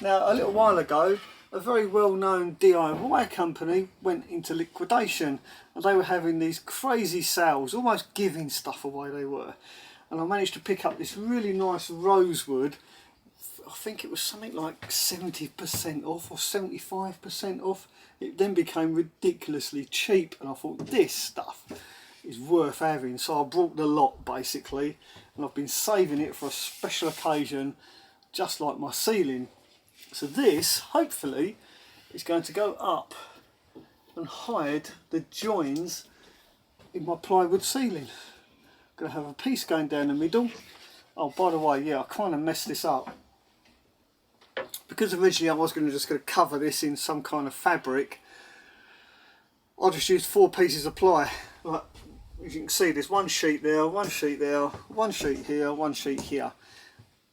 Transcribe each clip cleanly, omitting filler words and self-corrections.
Now, a little while ago, a very well-known DIY company went into liquidation, and they were having these crazy sales, almost giving stuff away they were. And I managed to pick up this really nice rosewood. I think it was something like 70% off or 75% off. It then became ridiculously cheap, and I thought this stuff is worth having, so I brought the lot basically, and I've been saving it for a special occasion, just like my ceiling. So this, hopefully, is going to go up and hide the joins in my plywood ceiling. I'm going to have a piece going down the middle. Oh, by the way, yeah, I kind of messed this up. Because originally I was just going to cover this in some kind of fabric, I just used 4 pieces of ply. Like, as you can see, there's one sheet there, one sheet there, one sheet here, one sheet here,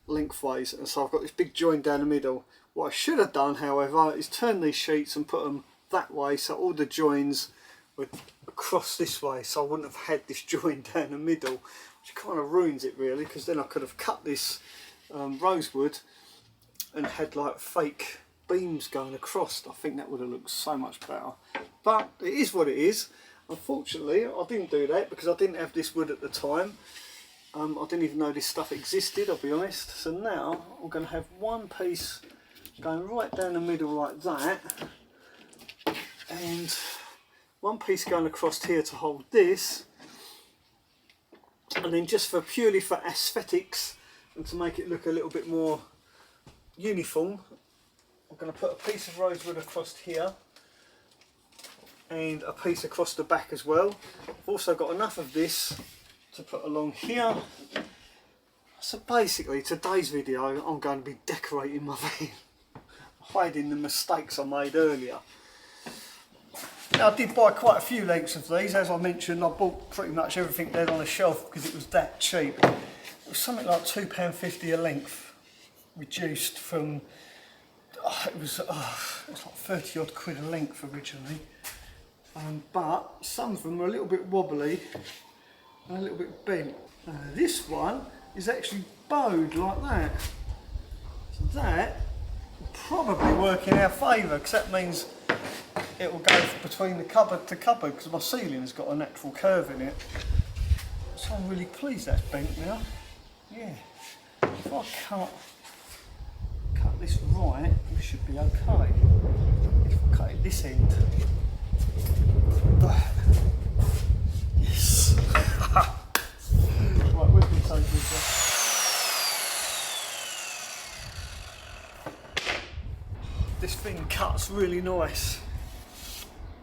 lengthways, and so I've got this big join down the middle. What I should have done, however, is turn these sheets and put them that way, so all the joins were across this way, so I wouldn't have had this join down the middle, which kind of ruins it really, because then I could have cut this rosewood and had like fake beams going across. I think that would have looked so much better, but it is what it is. Unfortunately, I didn't do that because I didn't have this wood at the time. I didn't even know this stuff existed, I'll be honest. So now I'm going to have one piece going right down the middle like that, and one piece going across here to hold this, and then just for purely for aesthetics and to make it look a little bit more uniform, I'm going to put a piece of rosewood across here and a piece across the back as well. I've also got enough of this to put along here. So basically today's video I'm going to be decorating my van, hiding the mistakes I made earlier. Now, I did buy quite a few lengths of these. As I mentioned, I bought pretty much everything there on the shelf because it was that cheap. It was something like £2.50 a length, reduced from, it was like 30 odd quid a length originally. But some of them are a little bit wobbly and a little bit bent. This one is actually bowed like that. So that will probably work in our favour, because that means it will go between the cupboard to cupboard, because my ceiling has got a natural curve in it. So I'm really pleased that's bent now. Yeah. If I cut this right, it should be okay. If I cut it this end. Yes. Right, we've been so good there. This thing cuts really nice.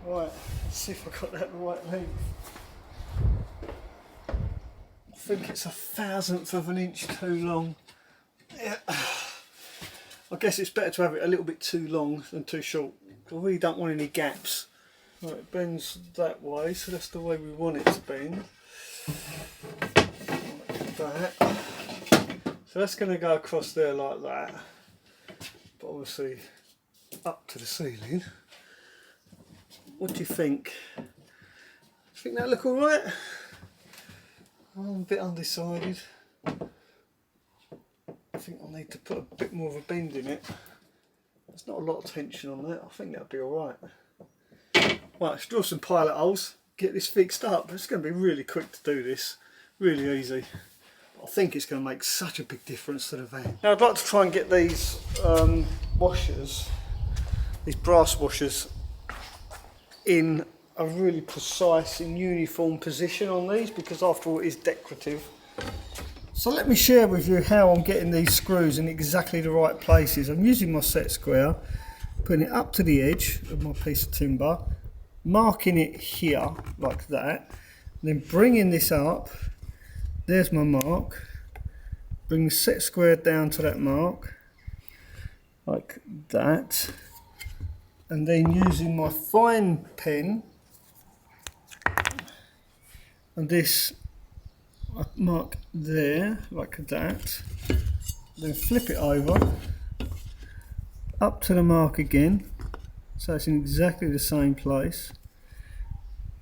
Right, let's see if I got that right length. I think it's 1/1000 of an inch too long. Yeah. I guess it's better to have it a little bit too long than too short. I really don't want any gaps. Right, it bends that way, so that's the way we want it to bend. Like that. So that's going to go across there like that, but obviously up to the ceiling. What do you think? Do you think that look alright? I'm a bit undecided. I think I'll need to put a bit more of a bend in it. There's not a lot of tension on that. I think that'll be alright. Right, let's draw some pilot holes, get this fixed up. It's going to be really quick to do this, really easy. I think it's going to make such a big difference to the van. Now I'd like to try and get these washers, these brass washers, in a really precise and uniform position on these, because after all it is decorative. So let me share with you how I'm getting these screws in exactly the right places. I'm using my set square, putting it up to the edge of my piece of timber, marking it here like that, and then bringing this up. There's my mark. Bring the set square down to that mark like that, and then using my fine pen and this I mark there like that, then flip it over up to the mark again, so it's in exactly the same place,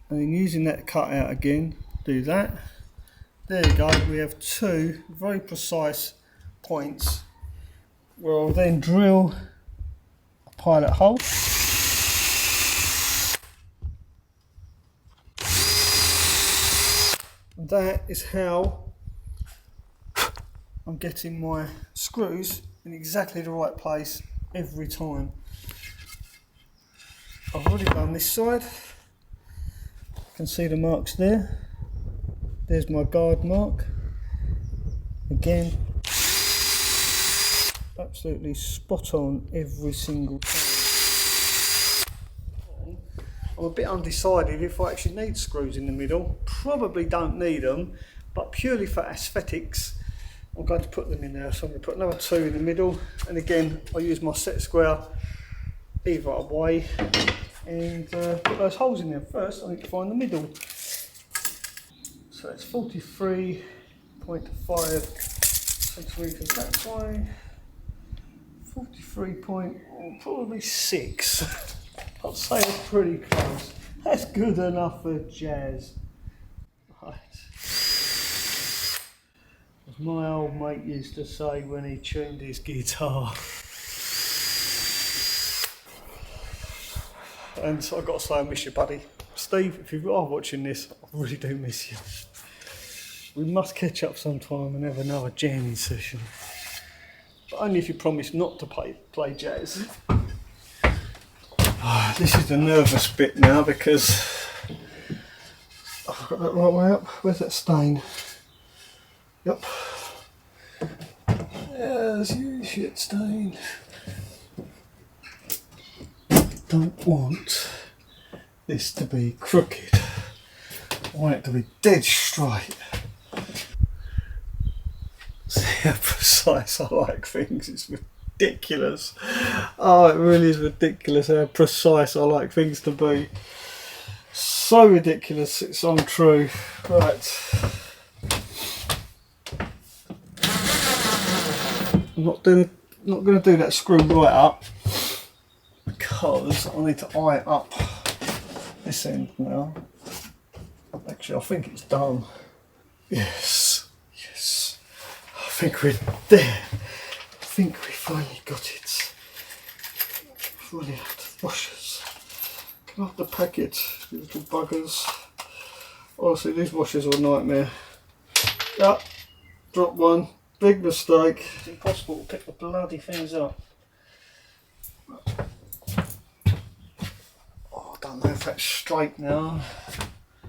and then using that cut out again, do that. There you go, we have two very precise points where I'll then drill a pilot hole. And that is how I'm getting my screws in exactly the right place every time. I've already done this side. You can see the marks there. There's my guard mark. Again, absolutely spot on every single time. I'm a bit undecided if I actually need screws in the middle. Probably don't need them, but purely for aesthetics, I'm going to put them in there. So I'm going to put another 2 in the middle, and again I'll use my set square either way and put those holes in there. First I need to find the middle. So it's 43.5 centimetres that way, 43.6. I'd say it's pretty close. That's good enough for jazz. Right. As my old mate used to say when he tuned his guitar. And so I've got to say I miss you, buddy. Steve, if you are watching this, I really do miss you. We must catch up sometime and have another jamming session. But only if you promise not to play jazz. Oh, this is the nervous bit now because I've got that right way up. Where's that stain? Yep. There's your shit stain. Don't want this to be crooked. I want it to be dead straight. See how precise I like things, it's ridiculous. Oh, it really is ridiculous how precise I like things to be. So ridiculous, it's untrue. Right. I'm not going to do that screw right up because I need to eye up this end now. Actually, I think it's done. Yes, yes. I think we're there. I think we finally got it. Running out of washers. Come off the packet, you little buggers. Honestly, these washers are a nightmare. Yep, drop one. Big mistake. It's impossible to pick the bloody things up. Oh, I don't know if that's straight now.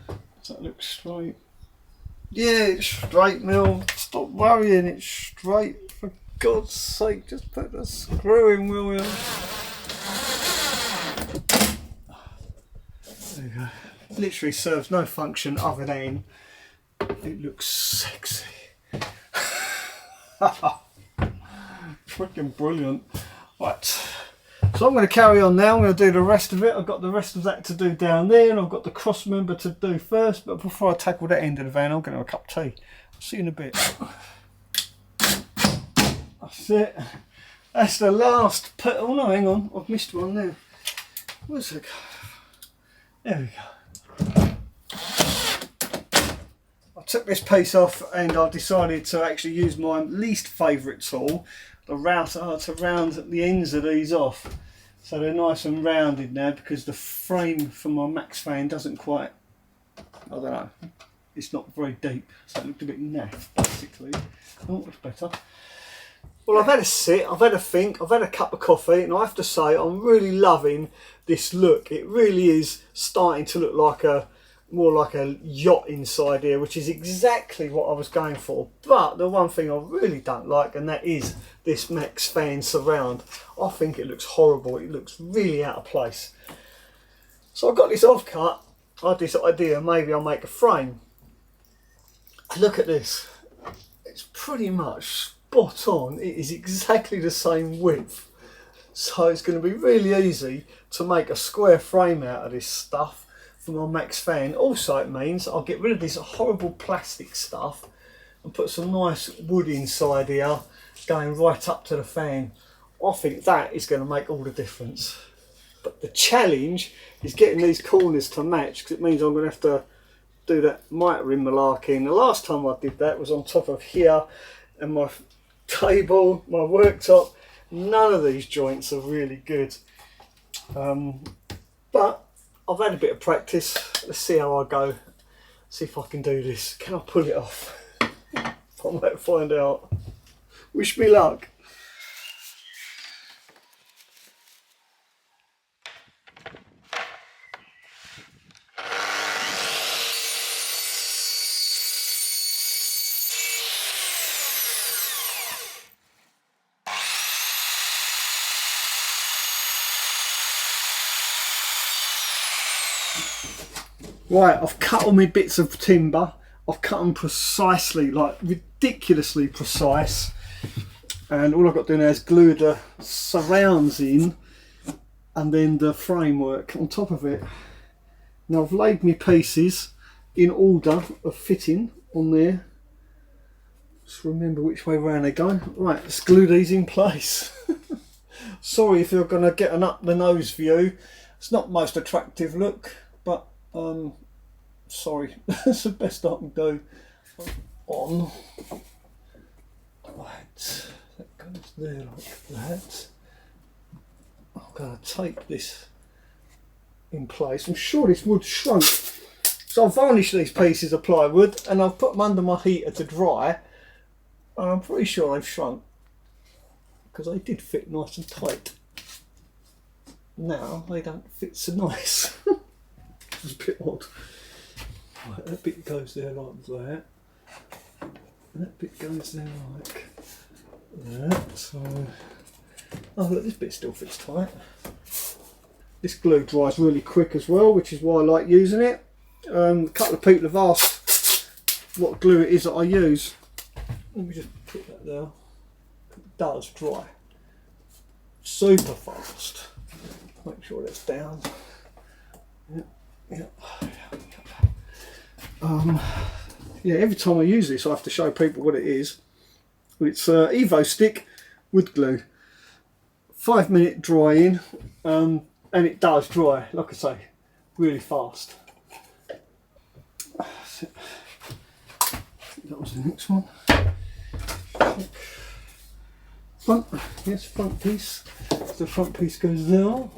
Does that look straight? Yeah, it's straight now. Stop worrying, it's straight. For God's sake, just put the screw in, will you? There you go. Literally serves no function other than it looks sexy. Freaking brilliant. Right, so I'm going to carry on now. I'm going to do the rest of it. I've got the rest of that to do down there, and I've got the cross member to do first. But before I tackle that end of the van, I'm going to have a cup of tea. I'll see you in a bit. That's it. That's the last put. Oh no, hang on, I've missed one there. Where's it go? There we go. I took this piece off and I decided to actually use my least favourite tool, the router, to round the ends of these off. So they're nice and rounded now because the frame for my max fan doesn't quite, I don't know, it's not very deep. So it looked a bit naff basically. Oh, that's better. Well, I've had a sit, I've had a think, I've had a cup of coffee, and I have to say I'm really loving this look. It really is starting to look like more like a yacht inside here, which is exactly what I was going for. But the one thing I really don't like, and that is this Max Fan surround. I think it looks horrible. It looks really out of place. So I got this offcut. I had this idea, maybe I'll make a frame. Look at this. It's pretty much spot on. It is exactly the same width. So it's going to be really easy to make a square frame out of this stuff for my Max Fan. Also, it means I'll get rid of this horrible plastic stuff and put some nice wood inside here going right up to the fan. I think that is going to make all the difference. But the challenge is getting these corners to match, because it means I'm going to have to do that mitering malarkey. The last time I did that was on top of here and my table, my worktop, None of these joints are really good. But I've had a bit of practice. Let's see how I go. See if I can do this. Can I pull it off? I might find out. Wish me luck. Right, I've cut all my bits of timber. I've cut them precisely, like ridiculously precise. And all I've got to do now is glue the surrounds in and then the framework on top of it. Now I've laid my pieces in order of fitting on there. Just remember which way round they go. Right, let's glue these in place. Sorry if you're going to get an up the nose view. It's not the most attractive look, but sorry, that's the best I can do. On. Right, that goes there like that. I'm going to tape this in place. I'm sure this wood shrunk. So I've varnished these pieces of plywood and I've put them under my heater to dry. And I'm pretty sure they've shrunk because they did fit nice and tight. Now they don't fit so nice. It's a bit odd. Right, that bit goes there like that. And that bit goes there like that. So, oh look, this bit still fits tight. This glue dries really quick as well, which is why I like using it. A couple of people have asked what glue it is that I use. Let me just put that there. It does dry super fast. Make sure that's down. Yeah, every time I use this I have to show people what it is. It's Evo stick wood glue. 5-minute drying, and it does dry, like I say, really fast. That was the next one. Front, yes, front piece. So the front piece goes there.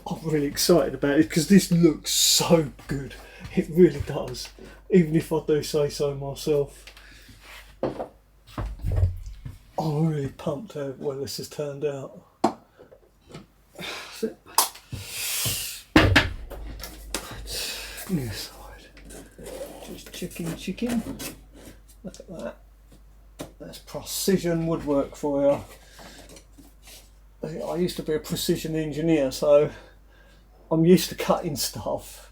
I'm really excited about it because this looks so good. It really does. Even if I do say so myself. I'm really pumped how well this has turned out. That's it. This side. Just chicken. Look at that. That's precision woodwork for you. I used to be a precision engineer, so I'm used to cutting stuff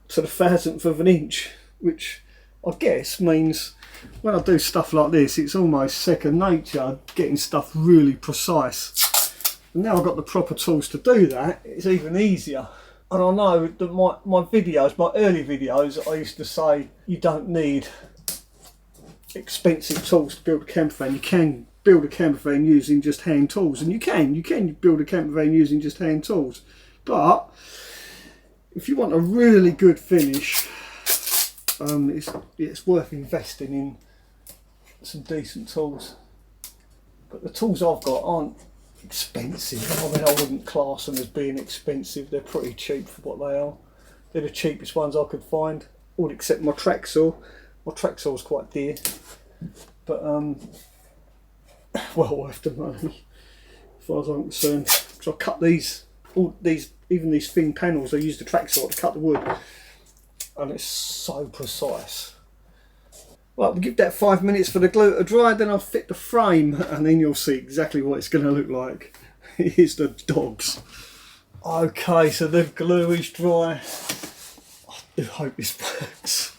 to the thousandth of an inch, which I guess means when I do stuff like this, it's almost second nature, getting stuff really precise. And now I've got the proper tools to do that, it's even easier. And I know that my videos, my early videos, I used to say you don't need expensive tools to build a campervan. You can build a campervan using just hand tools, and you can build a campervan using just hand tools. But if you want a really good finish, it's worth investing in some decent tools. But the tools I've got aren't expensive. I mean, I wouldn't class them as being expensive. They're pretty cheap for what they are. They're the cheapest ones I could find, all except my track saw. My track saw is quite dear, but well worth the money as far as I'm concerned. So I cut even these thin panels. I use the track saw to cut the wood, and it's so precise. Well, we'll give that 5 minutes for the glue to dry, then I'll fit the frame, and then you'll see exactly what it's going to look like. Here's the dogs. Okay, so the glue is dry. I do hope this works.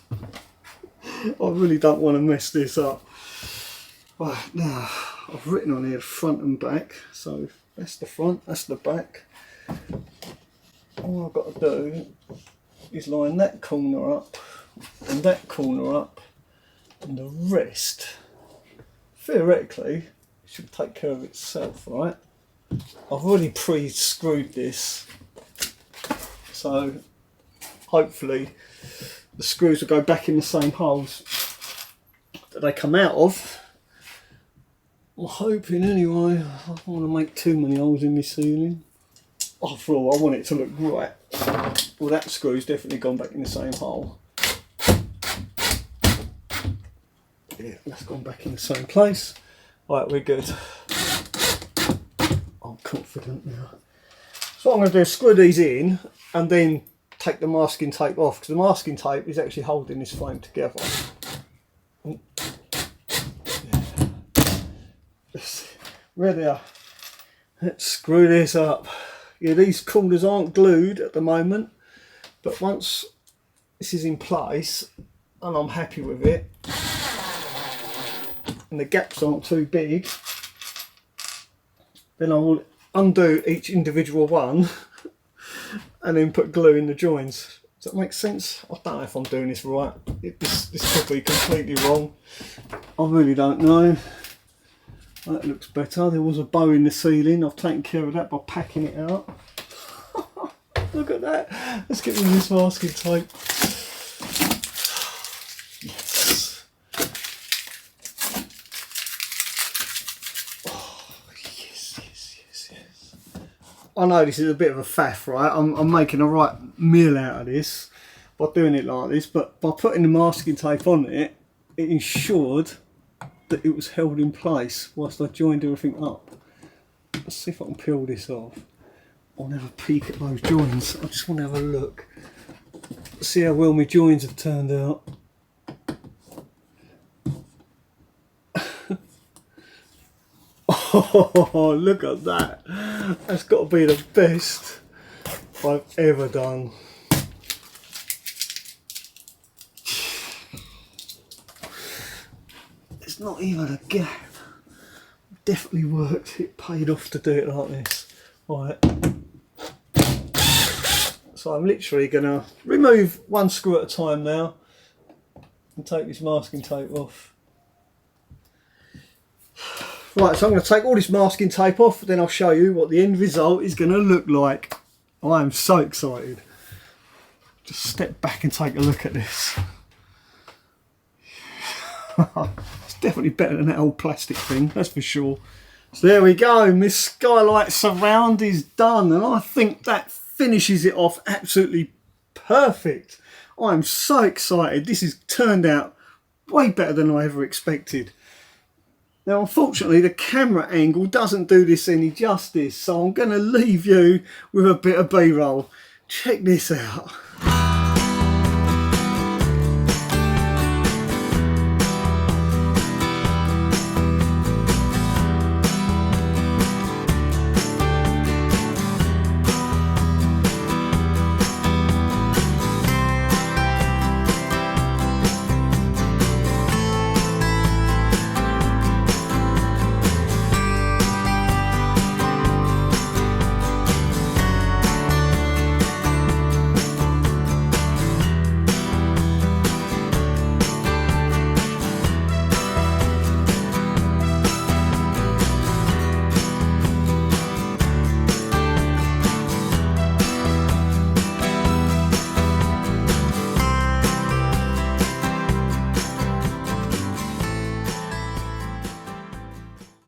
I really don't want to mess this up. Right, now, I've written on here front and back, so that's the front, that's the back. All I've got to do is line that corner up and that corner up, and the rest, theoretically, should take care of itself, right? I've already pre-screwed this, so hopefully the screws will go back in the same holes that they come out of, I'm hoping anyway. I don't want to make too many holes in my ceiling. After all, I want it to look right. Well, that screw's definitely gone back in the same hole. Yeah, that's gone back in the same place. Right, we're good. I'm confident now. So what I'm going to do is screw these in and then take the masking tape off, because the masking tape is actually holding this frame together. Yeah. Ready? Let's screw this up. Yeah, these corners aren't glued at the moment, but once this is in place and I'm happy with it and the gaps aren't too big, then I will undo each individual one and then put glue in the joins. Does that make sense? I don't know if I'm doing this right. This could be completely wrong. I really don't know. That looks better. There was a bow in the ceiling. I've taken care of that by packing it out. Look at that. Let's get rid of this masking tape. Yes. Oh, yes. I know this is a bit of a faff, right? I'm making a right meal out of this by doing it like this, but by putting the masking tape on it, it ensured that it was held in place whilst I joined everything up. Let's see if I can peel this off. I'll have a peek at those joins. I just want to have a look. See how well my joins have turned out. Oh, look at that. That's got to be the best I've ever done. It's not even a gap. Definitely worked. It paid off to do it like this. Right. So I'm literally going to remove one screw at a time now and take this masking tape off. Right, so I'm going to take all this masking tape off, then I'll show you what the end result is going to look like. I am so excited. Just step back and take a look at this. It's definitely better than that old plastic thing, that's for sure. So there we go, my skylight surround is done, and I think that finishes it off absolutely perfect. I'm so excited. This has turned out way better than I ever expected. Now unfortunately the camera angle doesn't do this any justice, so I'm going to leave you with a bit of B-roll. Check this out.